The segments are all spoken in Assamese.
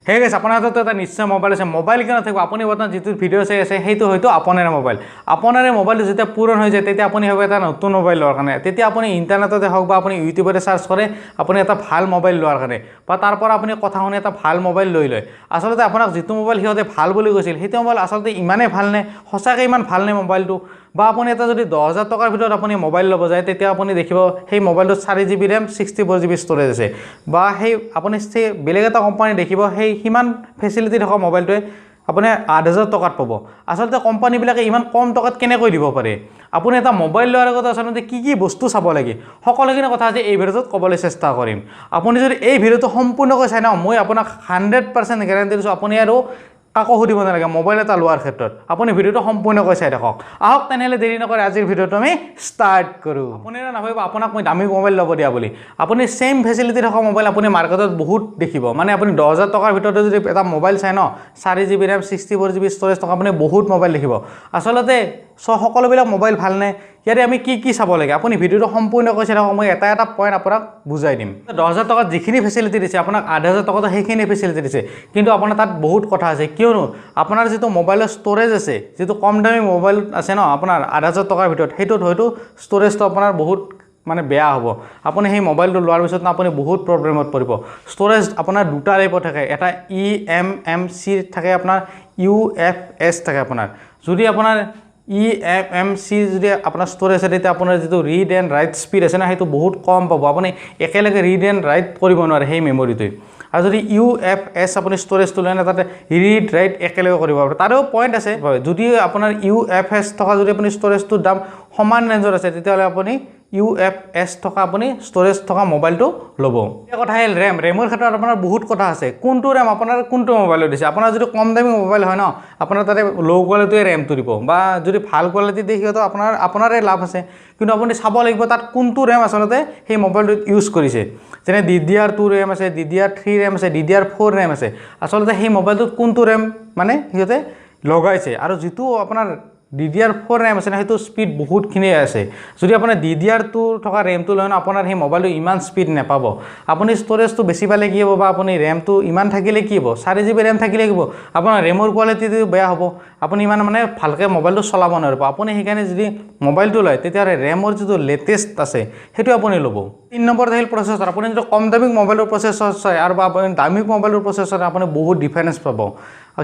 হে গাইছ আপোনাৰ হাতত এটা নিশ্চয় মোবাইল আছে মোবাইল কিয় নাথাকিব আপুনি বৰ্তমান যিটো ভিডিঅ' চাই আছে সেইটো হয়তো আপোনাৰে মোবাইলটো যেতিয়া পূৰণ হৈ যায় তেতিয়া আপুনি ভাবে এটা নতুন মোবাইল লোৱাৰ কাৰণে তেতিয়া আপুনি ইণ্টাৰনেটতে হওক বা আপুনি ইউটিউবতে চাৰ্চ কৰে আপুনি এটা ভাল মোবাইল লোৱাৰ কাৰণে বা তাৰ পৰা আপুনি কথা শুনি এটা ভাল মোবাইল লৈ লয় আচলতে আপোনাক যিটো মোবাইল সিহঁতে ভাল বুলি কৈছিল সেইটো মোবাইল আচলতে ইমানেই ভাল নে সঁচাকৈ ইমান ভাল নে মোবাইলটো বা আপুনি এটা যদি 10,000 টকাৰ ভিতৰত আপুনি মোবাইল ল'ব যায় তেতিয়া আপুনি দেখিব সেই মোবাইলটোত 4GB RAM 64GB ষ্ট'ৰেজ আছে বা সেই আপুনি বেলেগ এটা কোম্পানী দেখিব সেই সিমান ফেচিলিটি থকা মোবাইলটোৱে আপুনি 8,000 টকাত পাব আচলতে কোম্পানীবিলাকে ইমান কম টকাত কেনেকৈ দিব পাৰে আপুনি এটা মোবাইল লোৱাৰ আগতে আচলতে কি বস্তু চাব লাগে সকলোখিনি কথা আজি এই ভিডিঅ'টোত ক'বলৈ চেষ্টা কৰিম আপুনি যদি এই ভিডিঅ'টো সম্পূৰ্ণকৈ চাই ন মই আপোনাক 100% গেৰাণ্টি দিছোঁ আপুনি আৰু কাকো সুধিব নালাগে মোবাইল এটা লোৱাৰ ক্ষেত্ৰত আপুনি ভিডিঅ'টো সম্পূৰ্ণকৈ চাই থাকক আহক তেনেহ'লে দেৰি নকৰি আজিৰ ভিডিঅ'টো আমি ষ্টাৰ্ট কৰোঁ আপুনি নাভাবিব আপোনাক মই দামী মোবাইল ল'ব দিয়া বুলি আপুনি ছেম ফেচিলিটি থকা মোবাইল আপুনি মাৰ্কেটত বহুত দেখিব মানে আপুনি 10,000 টকাৰ ভিতৰতে যদি এটা মোবাইল চাই ন 4GB RAM 64GB ষ্ট'ৰেজ থকা আপুনি বহুত মোবাইল দেখিব আচলতে সকলোবিলাক মোবাইল ভালনে ইয়াৰে আমি কি চাব লাগে আপুনি ভিডিঅ'টো সম্পূৰ্ণকৈ চাই থাকক মই এটা পইণ্ট আপোনাক বুজাই দিম 10,000 টকাত যিখিনি ফেচিলিটি দিছে আপোনাক 8,000 টকাত সেইখিনি ফেচিলিটি দিছে কিন্তু আপোনাৰ তাত বহুত কথা আছে কিয়নো আপোনাৰ যিটো মোবাইলৰ ষ্ট'ৰেজ আছে যিটো কম দামী মোবাইল আছে ন আপোনাৰ 8,000 টকাৰ ভিতৰত সেইটোত হয়তো ষ্ট'ৰেজটো আপোনাৰ বহুত মানে বেয়া হ'ব আপুনি সেই মোবাইলটো লোৱাৰ পিছত আপুনি বহুত প্ৰব্লেমত পৰিব ষ্ট'ৰেজ আপোনাৰ দুটা টাইপৰ থাকে এটা eMMC থাকে আপোনাৰ UFS থাকে আপোনাৰ যদি আপোনাৰ eMMC যদি আপোনাৰ ষ্ট'ৰেজ আছে তেতিয়া আপোনাৰ যিটো ৰিড এণ্ড ৰাইট স্পীড আছে না সেইটো বহুত কম পাব আপুনি একেলগে ৰিড এণ্ড ৰাইট কৰিব নোৱাৰে সেই মেমৰিটোৱে আৰু যদি UFS আপুনি ষ্ট'ৰেজটো লয় না তাতে ৰিড ৰাইট একেলগে কৰিব পাৰে তাৰো পইণ্ট আছে যদি আপোনাৰ UFS থকা যদি আপুনি ষ্ট'ৰেজটোৰ দাম সমান ৰেঞ্জৰ আছে তেতিয়াহ'লে আপুনি UFS থকা আপুনি ষ্ট'ৰেজ থকা মোবাইলটো ল'ব এই কথা আহিল ৰেমৰ ক্ষেত্ৰত আপোনাৰ বহুত কথা আছে কোনটো ৰেম আপোনাৰ কোনটো মোবাইলত দিছে আপোনাৰ যদি কম দামী মোবাইল হয় ন আপোনাৰ তাতে ল' কোৱালিটিৰ ৰেমটো দিব বা যদি ভাল কোৱালিটি দিয়ে সিহঁতো আপোনাৰে লাভ আছে কিন্তু আপুনি চাব লাগিব তাত কোনটো ৰেম আচলতে সেই মোবাইলটোত ইউজ কৰিছে যেনে DDR2 ৰেম আছে DDR3 ৰেম আছে DDR4 ৰেম আছে আচলতে সেই মোবাইলটোত কোনটো ৰেম মানে সিহঁতে লগাইছে আৰু যিটো আপোনাৰ DDR4 ৰেম আছে না সেইটো স্পীড বহুতখিনি আছে যদি আপোনাৰ DDR2 থকা ৰেমটো লয় না আপোনাৰ সেই মোবাইলটো ইমান স্পীড নাপাব আপুনি ষ্ট'ৰেজটো বেছি পালে কি হ'ব বা আপুনি ৰেমটো ইমান থাকিলে কি হ'ব 4GB ৰেম থাকিলে কি হ'ব আপোনাৰ ৰেমৰ কোৱালিটিটো বেয়া হ'ব আপুনি ইমান মানে ভালকৈ মোবাইলটো চলাব নোৱাৰিব আপুনি সেইকাৰণে যদি মোবাইলটো লয় তেতিয়াহ'লে ৰেমৰ যিটো লেটেষ্ট আছে সেইটো আপুনি ল'ব 3 নম্বৰ আহিল প্ৰচেছৰ আপুনি যদি কম দামী মোবাইলৰ প্ৰচেছৰ চাই আৰু বা আপুনি দামী মোবাইলৰ প্ৰচেছৰ আপুনি বহুত ডিফাৰেঞ্চ পাব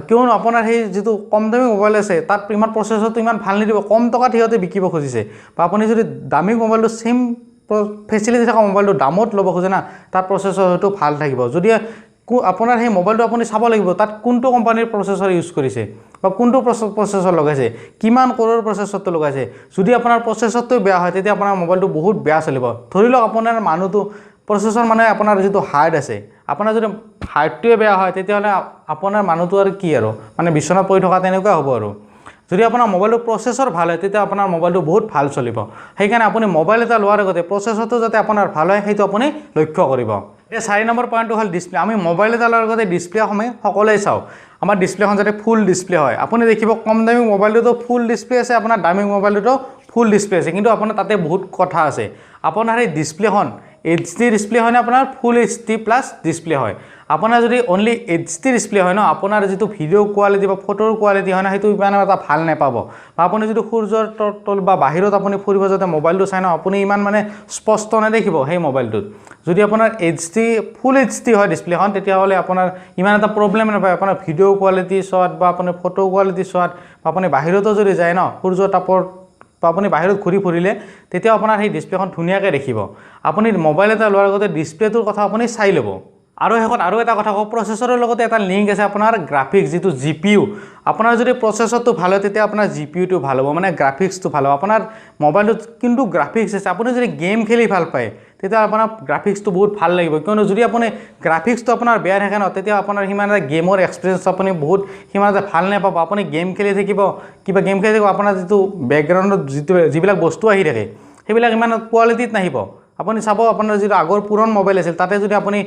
কিয়নো আপোনাৰ সেই যিটো কম দামী মোবাইল আছে তাত ইমান প্ৰচেছৰটো ইমান ভাল নিদিব কম টকাত সিহঁতে বিকিব খুজিছে বা আপুনি যদি দামী মোবাইলটো ছেম ফেচিলিটি থকা মোবাইলটো দামত ল'ব খোজে না তাত প্ৰচেছৰ হয়তো ভাল থাকিব যদি আপোনাৰ সেই মোবাইলটো আপুনি চাব লাগিব তাত কোনটো কোম্পানীৰ প্ৰচেছৰ ইউজ কৰিছে বা কোনটো প্ৰচেছৰ লগাইছে কিমান ক'ৰৰ প্ৰচেছৰটো লগাইছে যদি আপোনাৰ প্ৰচেছৰটো বেয়া হয় তেতিয়া আপোনাৰ মোবাইলটো বহুত বেয়া চলিব ধৰি লওক আপোনাৰ মানুহটো প্ৰচেছৰ মানে আপোনাৰ যিটো হাৰ্ড আছে আপোনাৰ যদি হাৰ্ডটোৱে বেয়া হয় তেতিয়াহ'লে আপোনাৰ মানুহটো আৰু কি আৰু মানে বিচনাত পৰি থকা তেনেকুৱা হ'ব আৰু যদি আপোনাৰ মোবাইলটো প্ৰচেছৰ ভাল হয় তেতিয়া আপোনাৰ মোবাইলটো বহুত ভাল চলিব সেইকাৰণে আপুনি মোবাইল এটা লোৱাৰ আগতে প্ৰচেছৰটো যাতে আপোনাৰ ভাল হয় সেইটো আপুনি লক্ষ্য কৰিব এই 4 নম্বৰ পইণ্টটো হ'ল ডিছপ্লে আমি মোবাইল এটা লোৱাৰ আগতে ডিছপ্লেসমূহ সকলোৱে চাওঁ আমাৰ ডিছপ্লেখন যাতে ফুল ডিছপ্লে হয় আপুনি দেখিব কম দামী মোবাইলটোতো ফুল ডিছপ্লে আছে আপোনাৰ দামী মোবাইলটোতো ফুল ডিছপ্লে আছে কিন্তু আপোনাৰ তাতে বহুত কথা আছে আপোনাৰ এই ডিছপ্লেখন HD ডিছপ্লে হয় না আপোনাৰ ফুল HD প্লাছ ডিছপ্লে হয় আপোনাৰ যদি অনলি HD ডিছপ্লে হয় ন আপোনাৰ যিটো ভিডিঅ' কোৱালিটি বা ফটোৰ কোৱালিটি হয় না সেইটো ইমান এটা ভাল নাপাব বা আপুনি যদি সূৰ্যৰ তল বা বাহিৰত আপুনি ফুৰিব যাতে মোবাইলটো চাই ন আপুনি ইমান মানে স্পষ্ট নেদেখিব সেই মোবাইলটোত যদি আপোনাৰ ফুল HD হয় ডিছপ্লেখন তেতিয়াহ'লে আপোনাৰ ইমান এটা প্ৰব্লেম নাপায় আপোনাৰ ভিডিঅ' কোৱালিটি চোৱাত বা আপুনি ফটো কোৱালিটি চোৱাত বা আপুনি বাহিৰতো যদি যায় ন সূৰ্যৰ তাপৰ বা আপুনি বাহিৰত ঘূৰি ফুৰিলে তেতিয়া আপোনাৰ সেই ডিছপ্লেখন ধুনীয়াকৈ দেখিব আপুনি মোবাইল এটা লোৱাৰ আগতে ডিছপ্লেটোৰ কথা আপুনি চাই ল'ব আৰু শেষত আৰু এটা কথা কওঁ প্ৰচেছৰৰ লগতে এটা লিংক আছে আপোনাৰ গ্ৰাফিক্স যিটো GPU আপোনাৰ যদি প্ৰচেছৰটো ভাল হয় তেতিয়া আপোনাৰ GPUটো ভাল হ'ব মানে গ্ৰাফিক্সটো ভাল হ'ব আপোনাৰ মোবাইলটোত কিন্তু গ্ৰাফিক্স আছে আপুনি যদি গেম খেলি ভাল পায় তেতিয়া আপোনাৰ গ্ৰাফিক্সটো বহুত ভাল লাগিব কিয়নো যদি আপুনি গ্ৰাফিক্সটো আপোনাৰ বেয়া থাকে ন তেতিয়া আপোনাৰ সিমান এটা গেমৰ এক্সপিৰিয়েঞ্চ আপুনি বহুত সিমান এটা ভাল নাপাব আপুনি গেম খেলি থাকিব কিবা গেম খেলি থাকিব আপোনাৰ যিটো বেকগ্ৰাউণ্ডত যিবিলাক বস্তু আহি থাকে সেইবিলাক ইমান কোৱালিটিত নাহিব আপুনি চাব আপোনাৰ যিটো আগৰ পুৰণ মোবাইল আছিল তাতে যদি আপুনি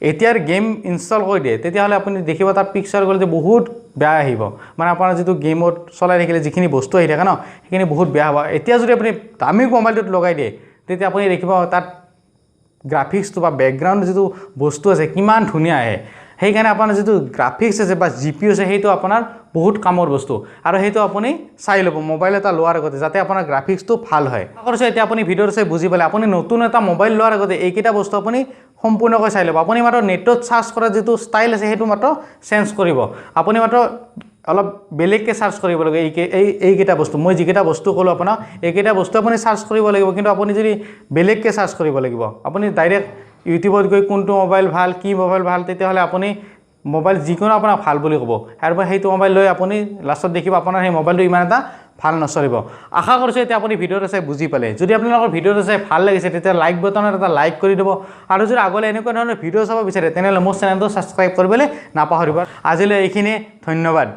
এতিয়াৰ গেম ইনষ্টল কৰি দিয়ে তেতিয়াহ'লে আপুনি দেখিব তাত পিকচাৰ কোৱালিটি বহুত বেয়া আহিব মানে আপোনাৰ যিটো গেমত চলাই থাকিলে যিখিনি বস্তু আহি থাকে ন সেইখিনি বহুত বেয়া হ'ব এতিয়া যদি আপুনি দামী মোবাইলটোত লগাই দিয়ে তেতিয়া আপুনি দেখিব তাত গ্ৰাফিক্সটো বা বেকগ্ৰাউণ্ড যিটো বস্তু আছে কিমান ধুনীয়া আহে সেইকাৰণে আপোনাৰ যিটো গ্ৰাফিক্স আছে বা GPU আছে সেইটো আপোনাৰ বহুত কামৰ বস্তু আৰু সেইটো আপুনি চাই ল'ব মোবাইল এটা লোৱাৰ আগতে যাতে আপোনাৰ গ্ৰাফিক্সটো ভাল হয় আশা কৰিছোঁ এতিয়া আপুনি ভিডিঅ'টো চাই বুজি পালে আপুনি নতুন এটা মোবাইল লোৱাৰ আগতে এইকেইটা বস্তু আপুনি সম্পূৰ্ণকৈ চাই ল'ব আপুনি মাত্ৰ নেটত চাৰ্চ কৰা যিটো ষ্টাইল আছে সেইটো মাত্ৰ চেঞ্জ কৰিব আপুনি মাত্ৰ অলপ বেলেগকৈ চাৰ্চ কৰিব লাগে এইকেইটা বস্তু মই যিকেইটা বস্তু ক'লোঁ আপোনাক এইকেইটা বস্তু আপুনি চাৰ্চ কৰিব লাগিব কিন্তু আপুনি যদি বেলেগকৈ চাৰ্চ কৰিব লাগিব আপুনি ডাইৰেক্ট ইউটিউবত গৈ কোনটো মোবাইল ভাল কি মোবাইল ভাল তেতিয়াহ'লে আপুনি মোবাইল যিকোনো আপোনাক ভাল বুলি ক'ব আৰু সেইটো মোবাইল লৈ আপুনি লাষ্টত দেখিব আপোনাৰ সেই মোবাইলটো ইমান এটা ভাল নচলিব আশা কৰিছোঁ এতিয়া আপুনি ভিডিঅ'টো চাই বুজি পালে যদি আপোনালোকৰ ভিডিঅ'টো চাই ভাল লাগিছে তেতিয়া লাইক বটনত এটা লাইক কৰি দিব আৰু যদি আগলৈ এনেকুৱা ধৰণৰ ভিডিঅ' চাব বিচাৰে তেনেহ'লে মোৰ চেনেলটো ছাবস্ক্ৰাইব কৰিবলৈ নাপাহৰিব আজিলৈ এইখিনিয়ে ধন্যবাদ